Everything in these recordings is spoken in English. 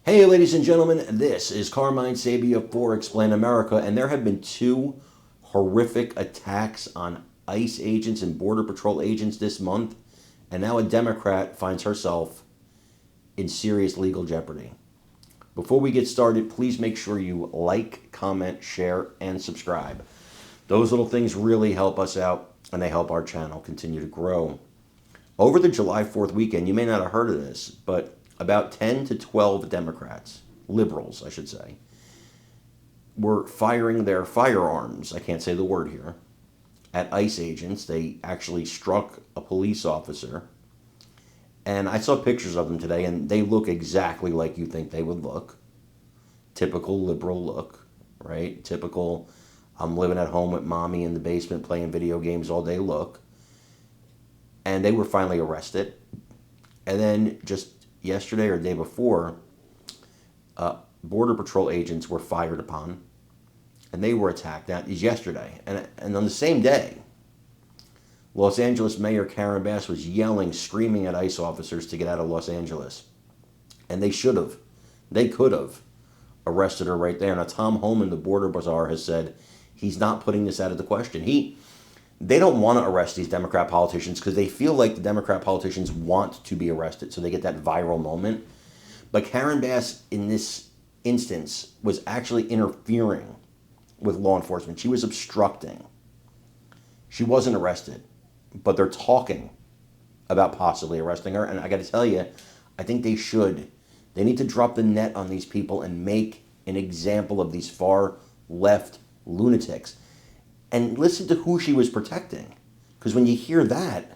Hey, ladies and gentlemen, this is Carmine Sabia for Explain America, and there have been two horrific attacks on ICE agents and Border Patrol agents this month, and now a Democrat finds herself in serious legal jeopardy. Before we get started, please make sure you like, comment, share, and subscribe. Those little things really help us out, and they help our channel continue to grow. Over the July 4th weekend, you may not have heard of this, but about 10 to 12 Democrats, liberals, I should say, were firing their firearms, I can't say the word here, at ICE agents. They actually struck a police officer. And I saw pictures of them today, and they look exactly like you think they would look. Typical liberal look, right? Typical, I'm living at home with mommy in the basement playing video games all day look. And they were finally arrested. And then just yesterday or the day before, Border Patrol agents were fired upon, and they were attacked. That is yesterday. And on the same day, Los Angeles Mayor Karen Bass was yelling, screaming at ICE officers to get out of Los Angeles. And they should have. They could have arrested her right there. Now, Tom Homan, the Border Bazaar, has said he's not putting this out of the question. They don't want to arrest these Democrat politicians because they feel like the Democrat politicians want to be arrested, so they get that viral moment. But Karen Bass, in this instance, was actually interfering with law enforcement. She was obstructing. She wasn't arrested, but they're talking about possibly arresting her. And I got to tell you, I think they should. They need to drop the net on these people and make an example of these far left lunatics. And listen to who she was protecting. Because when you hear that,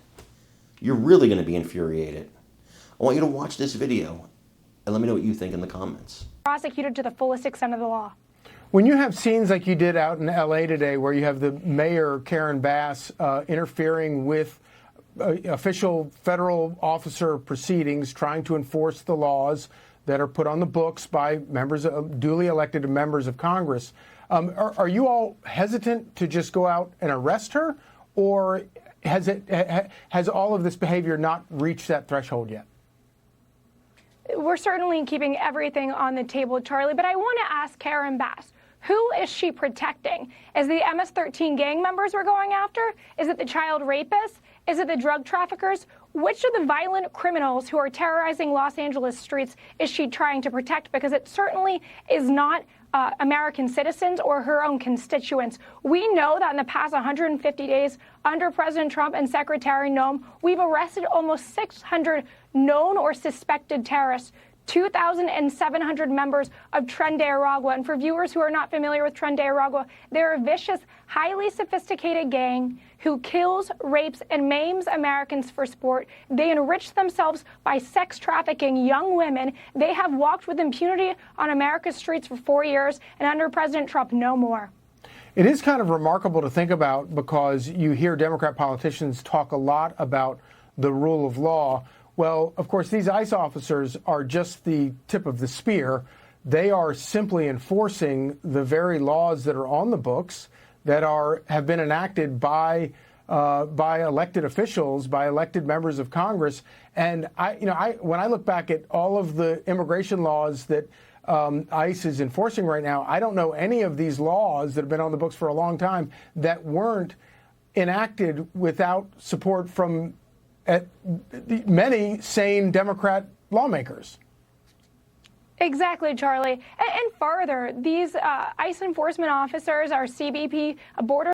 you're really going to be infuriated. I want you to watch this video and let me know what you think in the comments. Prosecuted to the fullest extent of the law. When you have scenes like you did out in L.A. today, where you have the mayor, Karen Bass, interfering with official federal officer proceedings, trying to enforce the laws that are put on the books by members of duly elected members of Congress, are you all hesitant to just go out and arrest her, or has all of this behavior not reached that threshold yet? We're certainly keeping everything on the table, Charlie, but I want to ask Karen Bass, who is she protecting? Is it the MS-13 gang members we're going after? Is it the child rapists? Is it the drug traffickers? Which of the violent criminals who are terrorizing Los Angeles streets is she trying to protect? Because it certainly is not American citizens or her own constituents. We know that in the past 150 days under President Trump and Secretary Noem, we've arrested almost 600 known or suspected terrorists, 2,700 members of Tren de Aragua. And for viewers who are not familiar with Tren de Aragua, they're a vicious, highly sophisticated gang who kills, rapes, and maims Americans for sport. They enrich themselves by sex trafficking young women. They have walked with impunity on America's streets for 4 years, and under President Trump, no more. It is kind of remarkable to think about, because you hear Democrat politicians talk a lot about the rule of law. Well, of course, these ICE officers are just the tip of the spear. They are simply enforcing the very laws that are on the books that have been enacted by elected officials, by elected members of Congress. And when I look back at all of the immigration laws that ICE is enforcing right now, I don't know any of these laws that have been on the books for a long time that weren't enacted without support from many sane Democrat lawmakers. Exactly, Charlie. And further, these ICE enforcement officers, our CBP, Border